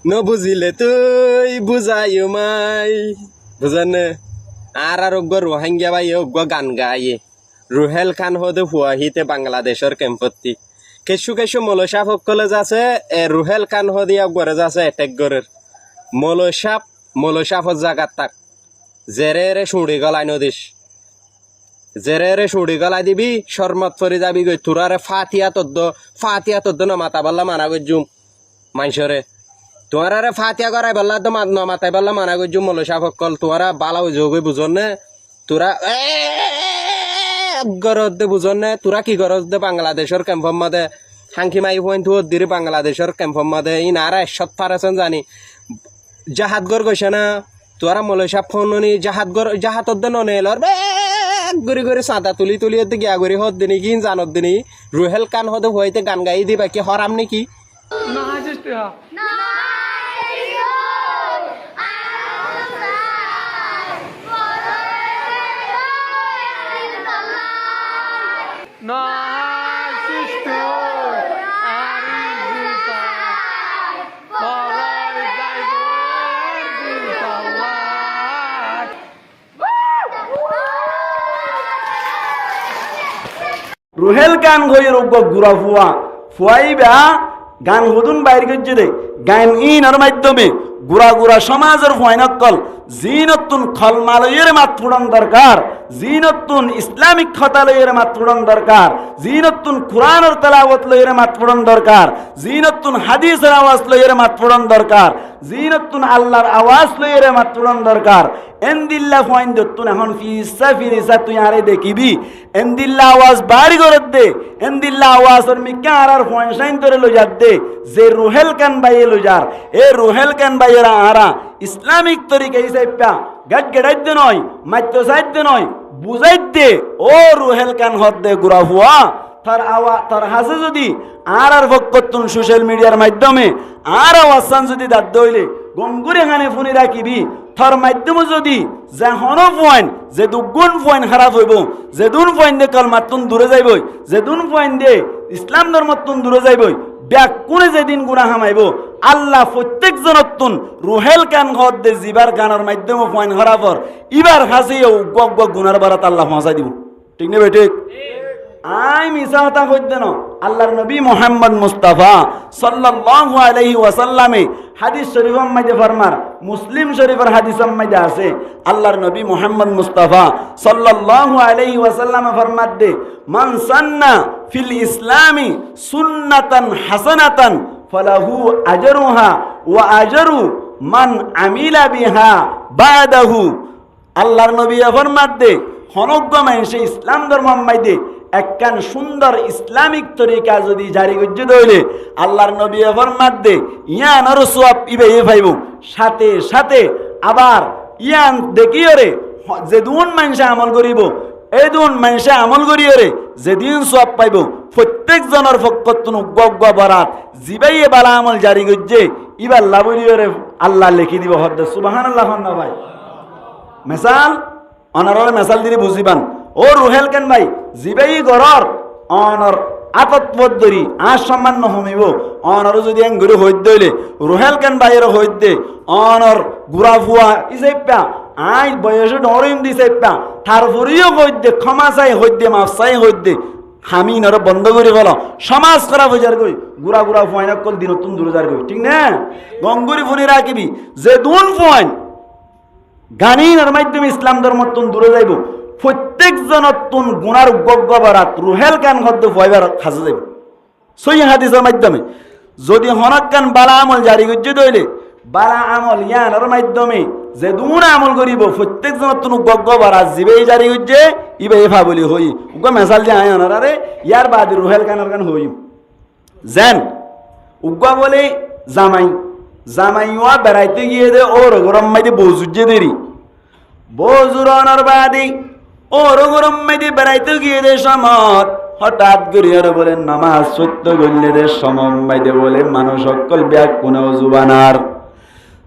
ন বুঝিলে তুই বুঝাই মাই বুঝান আর রোহিঙ্গা ভাই গান গায়ে রুহেল খান হদে হুয়াহিতে বাংলাদেশের কেম্পত্তি কেশু কেশু মলসাপ সকলে যাচ্ছে রুহেল খান হদিয়া গড়ে যাচ্ছে এটেক গড়ের মলসাপর জাগাত তাক জেরে সুড়ি গলাই নদীস জেরে সুড়ি গলাই দিবি শর্মত ফরি যাবি গই তুরারে ফাতিয়া তদ্দ নমাতা বললা মানা গজুম মাইসরে তোমারে ফাতিয়া করাই বললা তো নমাতাই বললা মানা গজুম মলসাপ সকল তোমারা বালা যোগ বুঝন নে তোরা গরজ দে বুঝন নে তোরা কি গরজ দে বাংলাদেশের ক্যাম্পর মাদে হাঙ্কি মাই পয়েন্ট দিরি বাংলাদেশের ক্যাম্পর মাদে ই নারা এসত পারেছেন জানি জাহাতগর গৈছে না তোরা মলসাপ ফোননি জাহাতর দে ননে এলর গড়ি গড়ি চাঁদা তুলি গিয়া গড়ি হদ দিনি কি জানত দিনি রুহেল কান হদে হইতে গান গাই দিবা কি হরাম নাকি রুহেল গান গই রোগ গুড়া ফুয়াইবা গান হুদুন বাইর গজ্জে দে গান ইনর মাধ্যমে গুড়া সমাজের ফুয়াইনকল জিনতুন খলমালয়ের মাতফুড়ন দরকার জিনতুন ইসলামিক খতালয়ের মাতফুড়ন দরকার জিনতুন কুরআনের তেলাওয়াত লয়ের মাতফুড়ন দরকার জিনতুন হাদিসের আওয়াজ লয়ের মাতফুড়ন দরকার জিনতুন আল্লাহর আওয়াজ লয়ের মাতফুড়ন দরকার এন্দিল্লা ফয়েন দতুন এখন ফিসা তুই আরে দেখিবি এন্দিল্লা আওয়াজ বাড়ি করে দে এন্দিল্লা আওয়াজের মিকা আর ফয়েন সাইন তোরে লই যাত দে যে রুহেল কান বাইয়ে লই যার এ রুহেল কান বাইয়েরা আরা ইসলামিক তরিকা হিসাইপা গেড়াইত দে নয় মাত্য সাইদ দে নয় বুঝাইত দে ও রুহেল কান হদ দে গুড়া হুয়া তার হাসে যদি আর ভক্ততুন সোশ্যাল মিডিয়ার মাধ্যমে আর আওয়াজ যদি দাঁত দইলে গঙ্গুরে খানে ফোনে রাখিবি থর মাধ্যমে যদি যে হন পয়েন্ট যে দুগুণ পয়েন্ট খারাপ হইব যে দুন পয়েন্ট দিয়ে কলমাতুন দূরে যাইবই যে দুন পয়েন্ট দিয়ে ইসলাম ধর্মতুন দূরে যাইবই ব্যাক কোনে যেদিন গুণা হামাইব আল্লাহ প্রত্যেক জনতুন রুহেল কান ঘর দে জিবার গানের মাধ্যমে পয়েন্ট খারাপর ইবার হাসিও গগ গুনার বারাত আল্লাহ পৌঁছাই দিব ঠিক না ভাই ঠিক আই মিছা কথা কইতে না আল্লাহর নবী মুহাম্মদ মুস্তাফা সাল্লাল্লাহু আলাইহি ওয়াসাল্লামে হাদিস শরীফের মধ্যে ফরমার মুসলিম শরীফের হাদিসের মধ্যে আছে আল্লাহর নবী মুহাম্মদ মুস্তাফা সাল্লাল্লাহু আলাইহি ওয়াসাল্লামে ফরমাত দে মান সান্না ফিল ইসলামি সুন্নাতান হাসানাতান ফালাহু আজরুহা ওয়া আজরু মান আমিলা বিহা বাদাহু আল্লাহর নবী ফরমাত দে হনজ্ঞ মানুষে ইসলাম ধর্ম মাইদে একখান সুন্দর ইসলামিক তরিকা যদি জারি গজ্জে দইলে আল্লাহর নবী ফরমাত দে ইয়ানর সওয়াব ইবে পাইব সাথে সাথে আবার ইয়ান দেখিয়রে যে দুন মানুষে আমল করিব এই দুন মানুষে আমল করিয়রে যেদিন সওয়াব পাইব প্রত্যেক জনের ফকতুন গগ বরাত জিবাইয়ে বালা আমল জারি গজ্জে ইবা লাবরিয়রে আল্লাহ লিখি দিব হদ সুবহানাল্লাহ না ভাই মিসাল অনারলে মেসাল দিলে বুঝিবান ও রুহেল কেন ভাই জিবাই গরর অনর আতত পদ্ধরি আর সম্মান হমিব অনর যদি এঙ্গুরি হইত দইলে রুহেল কেন ভাইয়ের হইত দে অনর গুড়া ফুয়া ইসাইপা আই বয়সে ডরিম দিসাইপা তারপরেও হইত দে ক্ষমা চাই হইত দে মাফ চাই হইত দে হামি নর বন্ধ করে বলো সমাজ খারাপ হয়ে যার গই গুড়া ফুয়াইনা কল দিনতুন দূরে যার গই ঠিক না গঙ্গুরি ফুনি রাখিবি যে দুন ফুয়াইন গানিনের মাধ্যমে ইসলাম ধর্মতুন দূরে যাইব প্রত্যেক জনতুন গুনার গগ্গ বারাত রুহেল কান হদ্দ ফয়বার খাসে যাইব সহি হাদিসের মাধ্যমে যদি হনক কান বালা আমল জারি গজ্জে দইলে বালা আমল ইয়ানের মাধ্যমে যে দুন আমল করিব প্রত্যেক জনতুন গগ্গ বারাত জিবেই জারি গজ্জে ইবে এফা বলি হই উগ্গ মেসাল যে আয়নার আরে ইয়ার বাদ রুহেল কানের কান হই যেন উগ্গ বলে জামাইওয়া বেড়াইতে গিয়ে দে ওর গরম মাইতে বজুজে দেরি বজুরানোর বাদি ওর গরম মাইতে বেড়াইতে গিয়ে দে সমত হঠাৎ করিয়ার বলে নামাজ সত্য গল্লে দে সমম মাইতে বলে মানুষ সকল ব্যাগ কোনেও জুবানার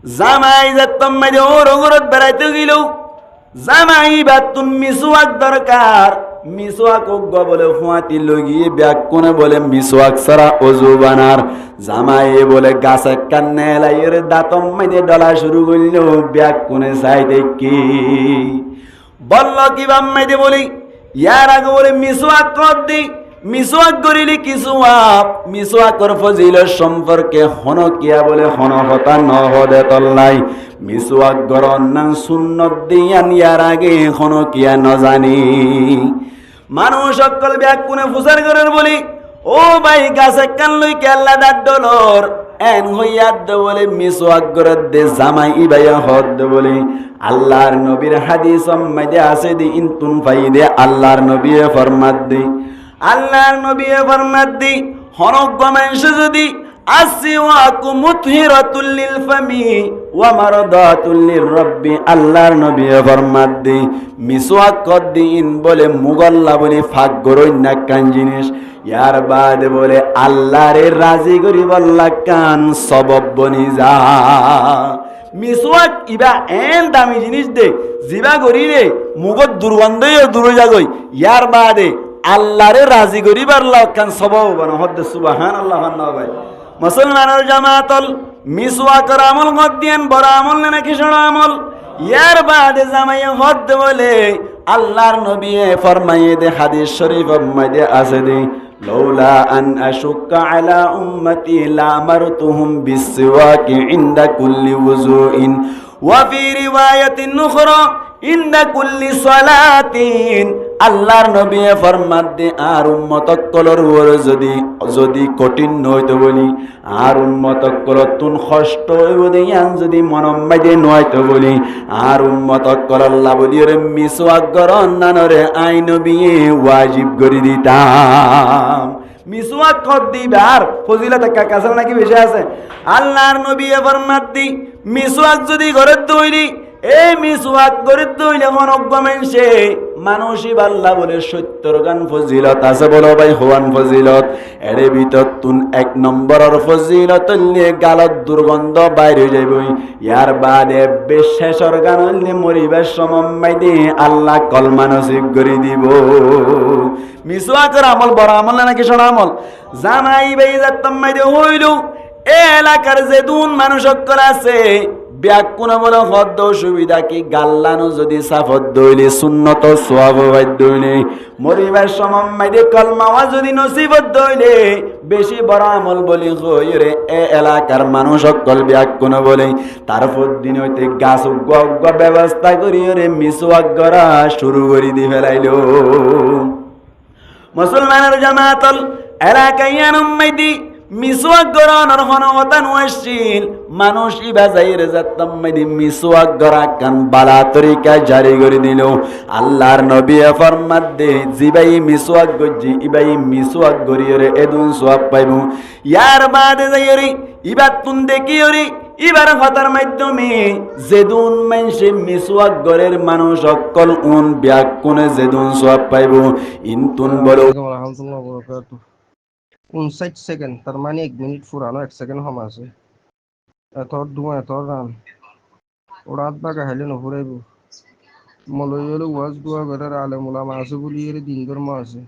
জামাই যাতম মাইতে ওর গরত বেড়াইতে গেল জামাই বা তুমি সুয়াক দরকার মিসওয়াক উগ্গ বলে ফুয়াতি লগিয়ে ব্যাকুনে বলে মিসওয়াক সারা অজু বানার জামাইয়ে বলে গাছে কান্নে লাইয়ের দাঁতম মাইদে ডলা শুরু করল ব্যাকুনে চাইতে কি বলল কি বাম্মাইদে বলি ইয়ার আগে বলে মিসওয়াক কর দি মিসওয়াক করিলি কিছু মিসওয়াকর ফজিলত সম্পর্কে হন কিয়া বলে হন হতা নহদে তল্লাই মিসওয়াক গরন নাং সুন্নত দিয়ান ইয়ার আগে হন কিয়া নজানি মানুষ সকল ব্যাগ কোনে ফুসার করার বলি ও ভাই গাছে কান লই কেল্লা দাঁত ডলর এন হইয়াদ দে বলে মিসওয়াক গরদ দে জামাই ইবাইয়া হদ দে বলে আল্লাহর নবীর হাদিস সম্মাদে আছে দি ইনতুন ফাইদে আল্লাহর নবী ফরমাত দি আল্লাহর নবী ফরমাত দি হনক মানুষ যদি আসিওয়াকু মুতহিরাতুল লিল ফামি ওয়া মারদাতুল লির রাব্বি আল্লাহর নবী ফরমাত দি মিসওয়াক কদিন বলে মুগল্লা বলে ফাক গরই না কান জিনিস ইয়ার বাদে বলে আল্লাহরে রাজি করি বল্লা কান সবব বনি যা মিসওয়াক ইবা এন দামি জিনিস দে জিবা গরি রে মুগত দুর্গন্ধই দূরে যাগই ইয়ার বাদে আল্লাহরে রাজি করিবার লক্ষণ সবব বন হদ্দে সুবহানাল্লাহ আল্লাহ ভাই মুসলমানের জামাতল মিসওয়াকের আমল গদিয়ান বড় আমল না কি ছোট আমল ইয়ার বাদে জামাই হদ বলে আল্লাহর নবী ফরমায়ে দে হাদিস শরীফ মধ্যে আছে দে লৌলা আন আশুক্কা আলা উম্মতি লা আমারতুহুম বিসওয়াকি ইনদা কুল্লি ওযুইন ওয়া ফি রিওয়ায়াতিন উখরা ইনদা কুল্লি সালাতিন আল্লাহর নবী ফরমাত দে আর উম্মতক কলর ওর যদি কঠিন নয়তো বলি আর উম্মতক কলর তুন কষ্ট হইব দেয়ান যদি মনম বাইদে নয়তো বলি আর উম্মতক কলল্লা বলি রে মিসওয়াক গরন নানরে আই নবী ওয়াজিব করি দিতাম মিসওয়াক কর দিবার ফজিলত কাছে নাকি বেশি আছে আল্লাহর নবী ফরমাত দি মিসওয়াক যদি ঘরে তৈরি এই মিসওয়াক করে তৈলে অনজ্ঞ মানুষে মানুষই বাল্লা বলে 70 গান ফজিলত আছে বলো ভাই হওয়ান ফজিলত এর ভিতর তুন 1 নম্বরের ফজিলত নিয়ে গালত দুর্গন্ধ বাইরে যাইবই ইয়ার বাদে শেষর গান হইলে মরিবার সময় দে আল্লাহ কলমা নসিব করে দিব মিসওয়াকের আমল বড় আমল নাকি ছোট আমল জামাই ভাই যাত্তম মাইদে হইল এ এলাকার যে দুন মানুষ সকল আছে ব্যাকুন বলে হদ্দ সুবিধা কি গাল্লানো যদি সাফত দইলে সুন্নত সোয়াব দইলে মরিবার সময় দে কলমাওয়া যদি নসিবত দইলে বেশি বড় আমল বলি হই রে এ এলাকার মানুষ সকল ব্যাকুন বলে তারপর দিন হইতে গাছ উগ্গ ব্যবস্থা করি রে মিসওয়াক করা শুরু করে দি ফেলাইলো মুসলমানের জামাতল এলাকায় আনম্মাইদি মিসওয়াক গরানোর হনওয়াতান ওয়াসিল মানুষ ইবাজাইরে যাত্তাম মাইদি মিসওয়াক গরা কান বালা তরিকা জারি করে দিল আল্লাহর নবী ফরমাত দে জিবাই মিসওয়াক গজি ইবাই মিসওয়াক গরিয়রে এদুন সওয়াব পাইবো ইয়ার বাদে যাইরি ইবাত তুন দেখিয়রি ইবার কথার মাধ্যমে যেদুন মানুষে মিসওয়াক গরের মানুষ সকল উন ব্যাকুনে যেদুন সওয়াব পাইবো ইনতুন বলো রাহমাতুল্লাহ বরকাতু 59 সেকেন্ড তার মানে 1 মিনিট ফুরানো 1 সেকেন্ড কম আছে এত দুয়া এত রান ওরাত বাগা হেলে নফুরাইব মলয়লে ওয়াজ দুয়া গরার আলেম উলামা আছে বলি এর দিন ধর্ম আছে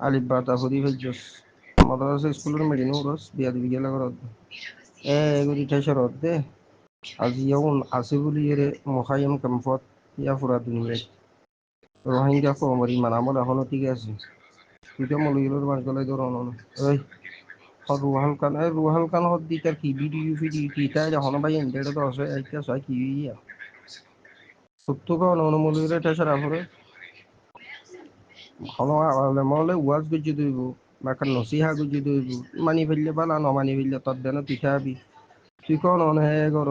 আলিফ বা তা হরি হজ্জস মাদ্রাসা স্কুলের মেডিনো রস বিয়াদি বিগেলা করত এগুলি ঠাইশরত দে আজি ইয়াউন আছে বলি এর মুখাইম কমফত ইয়া ফুরা দুনিয়া রোহিঙ্গা কমরি মানামল এখনো ঠিক আছে তুই মলয়লের মাস গলাই ধর ওই রুহাল কান হদ দি তার কি ভিডিও কি তাই এখন ভাই এন্ডেড তো আছে একটা সয় কি ইয়া সত্য কোন মলয়লে ঠাইশরা পরে হলো আলে মলে ওয়াজ গজি দইব মাকার নসিহা গজি দইব মানি ফেললে বালা ন মানি ফেললে তদ দেন পিঠাবি তুই কোন হে গর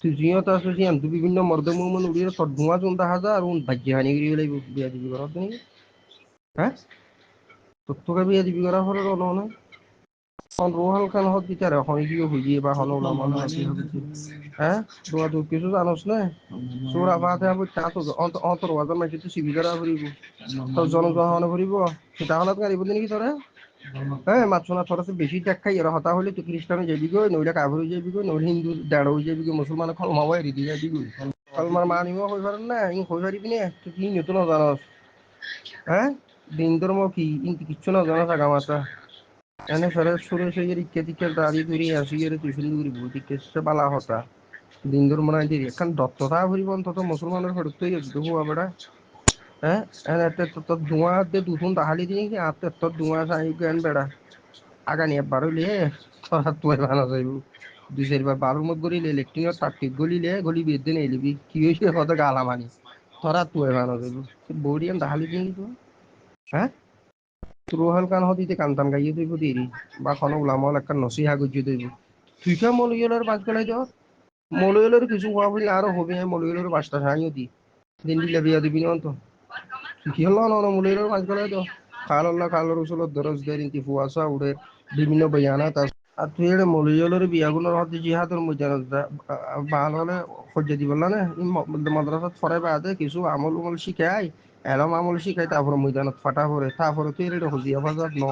তুই জিয়ত আছে জিয়ান তুই বিভিন্ন মর্দ মুমন উড়িয়ে তদ ধোঁয়া জুন হাজার আর ভাগ্য হানি গিয়ে লাইব বিয়া দিবি করত নি হ্যাঁ তোকে বিয়া দিবি করা হলো না কোন রোহাল খান হদ দিতে রে হয় কি হইয়ে বা হলো না মানে হ্যাঁ তোরা তো কিছু জানোস না সূরা ফাতিহা বই তা তো অন্তর ওয়াজা মাইতে তো সিবি করা করিব তো জনগণনা করিব সেটা হলো গাড়ি বলি নাকি তোরা হ্যাঁ মাছনা তোরা তো বেশি দেখাই এর হতা হলে তো খ্রিস্টানে যাবি গো নইলা কাফির হয়ে যাবি গো নইলা হিন্দু দাঁড় হয়ে যাবি গো মুসলমান কলমা বাইরে দিয়ে যাবি গো কলমার মানিও হই পারেন না ইন হই পারিবি না তুই কি নতুন জানোস হ্যাঁ দিন ধর্ম কি ইনকি কিচ্ছু না জানা থাকা মাতা এনে ফেরে সুরে সে ইকে টিকে দাঁড়ি তুরি আসি এর তুই শুরু করি বুঝি কেসে বালা হতা দিন ধর্ম না দিদি এখন দত্ততা হরিব অন্তত মুসলমানের ফেরত তৈরি আছে হওয়া বেড়া হ্যাঁ এনে তোর ধোঁয়া দে দুধুন তাহালি দিয়ে কি আর তোর ধোঁয়া চাই জ্ঞান বেড়া আগানি একবার হইলে তোরা তুই ভালো যাইব দুই চারবার বারোর মত গলিলে লেট্রিনের টাট্টিক গলিলে গলি বেদ দিন এলিবি কি হয়েছে কত গালা মানি তোরা তুই ভালো যাইব বড়ি আমি তাহালি দিয়ে তো হ্যাঁ তুরোহাল কান হদিতে কান্তান গাইয়ে দইব দেরি বা কোনো উলামল একটা নসিহা গুজিয়ে দইব তুই কে মলইলের বাস গেলাই যাও মলইলের কিছু হওয়া বলে আরো হবে মলইলের বাসটা সাহায্য দি দিন দিলে বিয়া দিবি না তো কি হলো না মলইলের বাস গেলাই যাও খাল আল্লাহ খালের উসলত দরজ দেয় ইন্তি ফুয়াশা উড়ে বিভিন্ন বয়ানাত আছে আর তুই এটা মলইলের বিয়াগুলোর হতে জিহাদের মধ্যে ভালো হলে সহ্য দিব না মাদ্রাসাত ফরাই বাদে কিছু আমল উমল শিখাই এলম আমল শিখাই তারপরে ময়দানত ফাটা পড়ে তারপরে তুই এটা হজিয়া বাজার ন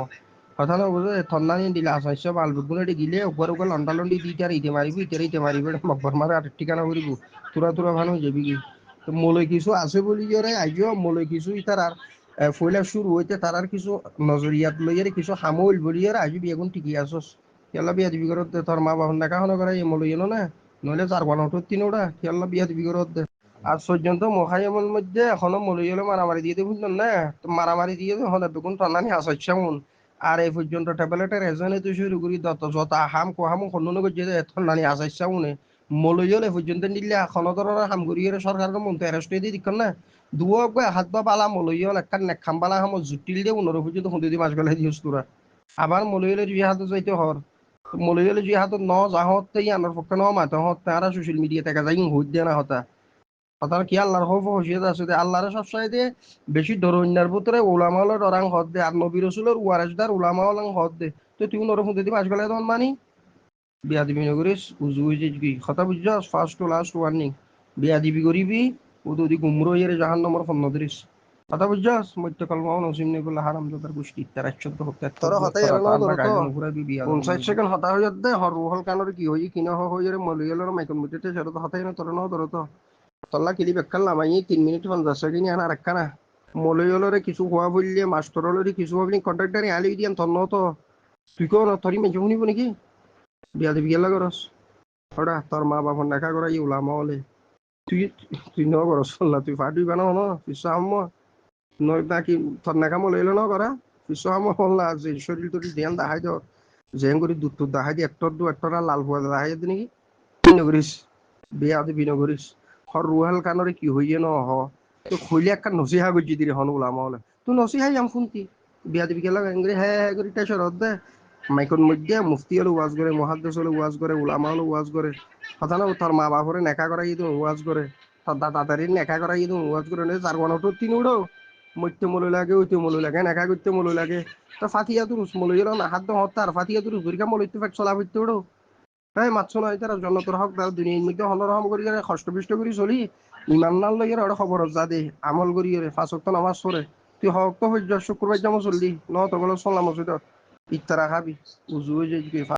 কথা না বুঝে থন্নানি দিলে আসাইছ বালবুগুলো এটি গিলে উপর উপর লন্ডা লন্ডি দিতে আর ইতে মারিবি ইতে মারিবি মকবর মারে আর ঠিকানা করিব তুরা তুরা ভালো যাবি কি তো মলই কিছু আছে বলি যে আইজ মলই কিছু ইতার আর ফইলা শুরু হইতে তার আর কিছু নজরিয়াত লইয়ারে কিছু হামল বলিয়ারে আইজ বিয়াগুন ঠিকই আসস কেলা বিয়া দিবি করত তোর মা বাবার দেখাশোনা করে এই মলই এলো না নইলে চার বানা উঠত তিন ওটা কেলা বিয়া দিবি করত আজ পর্যন্ত মহায়মের মধ্যে এখনো মলই হলে মারামারি দিয়ে দেবুন না তো মারামারি দিয়ে হলে বেগুন টানানি আসাইছামুন আর এই পর্যন্ত ট্যাবলেটের এজনে তুই শুরু করি দত যত হাম কোহাম খন্ডন করছে ঠান্ডানি আসাইছামুনে মলই হলে পর্যন্ত নিলে এখনো ধরো হাম করিয়ে সরকারকে মন্ত্রী অ্যারেস্ট দিয়ে দিক না দুয়া হাত বা বালা মলই হল একটা নেখাম বালা হাম জুটিল দিয়ে উন্নর পর্যন্ত খুঁজে দিয়ে মাছ গেলে দিয়েছ তোরা আবার মলই হলে দুই হাতে যাইতে হর মলই হলে দুই হাতত ন যাহত আনার পক্ষে ন মাতে হত তারা সোশ্যাল মিডিয়া থেকে যাই হইত দিয়ে না হতা কথা কি আল্লাহর খৌফ হসিয়ত আছে দে আল্লাহর সব চাইতে বেশি ধরন্যার ভিতরে ওলামা হল ডরাং হদ দে আর নবী রসুলের ওয়ারেসদার ওলামা হলাং হদ দে তো তুই নরম ফুটে দিবি আজকাল তখন মানি বিয়া দিবি নগরিস উজু হইছে কি কথা বুঝছস ফার্স্ট টু লাস্ট ওয়ার্নিং বিয়া দিবি করিবি উদি গুমরো ইয়ে জাহান নম্বর ফন্ন ধরিস কথা বুঝছস মধ্য কলমা নসিম নে বলে হারাম দাদার গোষ্ঠী তার একশত হত্যা তোর হতাই এলো না তোর তো 59 সেকেন্ড হতা হয়ে যাতে হর রুহল কানোর কি হই কিনা হই রে মলিয়ালর মাইকন মিটেতে সেটা তো হতাই না তোর না তোর তো তল্লা কিলি বেকাল নামাই 3 মিনিট 50 সেকেন্ড আনা রাখা না মলয়লরে কিছু হওয়া বললে মাস্টরলরে কিছু ভাবলি কন্ট্রাক্টারে আলি দিয়াম তন্ন তো তুই কেউ না তোরই মেজে শুনিব নাকি বিয়া দিবি গেলা করস ওটা তোর মা বাবার দেখা করা ই ওলামা হলে তুই তুই ন করস না তুই ফাটুই বানাও না পিস আম নয় নাকি তোর নাকা মলইল না করা পিস আম হল না যে শরীর তোর ধ্যান দেখাই দর জেন করি দুধ টুধ দেখাই দি একটা লাল ভুয়া দেখাই দি নাকি নগরিস বিয়া দিবি নগরিস হর রুহাল কানরে কি হইয়ে ন হ তো খইলে একটা নসিহা গজি দিরে হন ওলামা হলে তুই নসিহাই আম শুনতি বিয়া দিবি গেলা করে হ্যাঁ করে তাই সরদ দে মাইকন মধ্যে মুফতি হলে ওয়াজ করে মহাদ্দেশ হলে ওয়াজ করে ওলামা হলে ওয়াজ করে কথা না তোর মা বাপরে নেকা করাই দিও ওয়াজ করে তোর দাদাদারি নেকা করাই দিও ওয়াজ করে নে চার বানো তো তিন উড়ো মধ্যে মলো লাগে ওইতে মলো লাগে নেকা করতে মলো লাগে তো ফাতিয়া তুরুস মলো গেল না হাত হত্যার ফাতিয়া তুরুস ঘুরিকা মলো ফেক চলা হইতে উড়ো হ্যাঁ মাতছো না তারা জনতর হক তার দুনিয়ার মধ্যে হনরহম করি কষ্ট বিষ্ট করি চলি ইমান নাল লইয়ার ওটা খবর যা দে আমল করি রে ফাঁসক তো নামাজ পড়ে তুই হক তো হইজ শুক্রবার জামো চললি ন তো বলে চললাম মসজিদত ইত্তারা খাবি উজু হয়ে যাই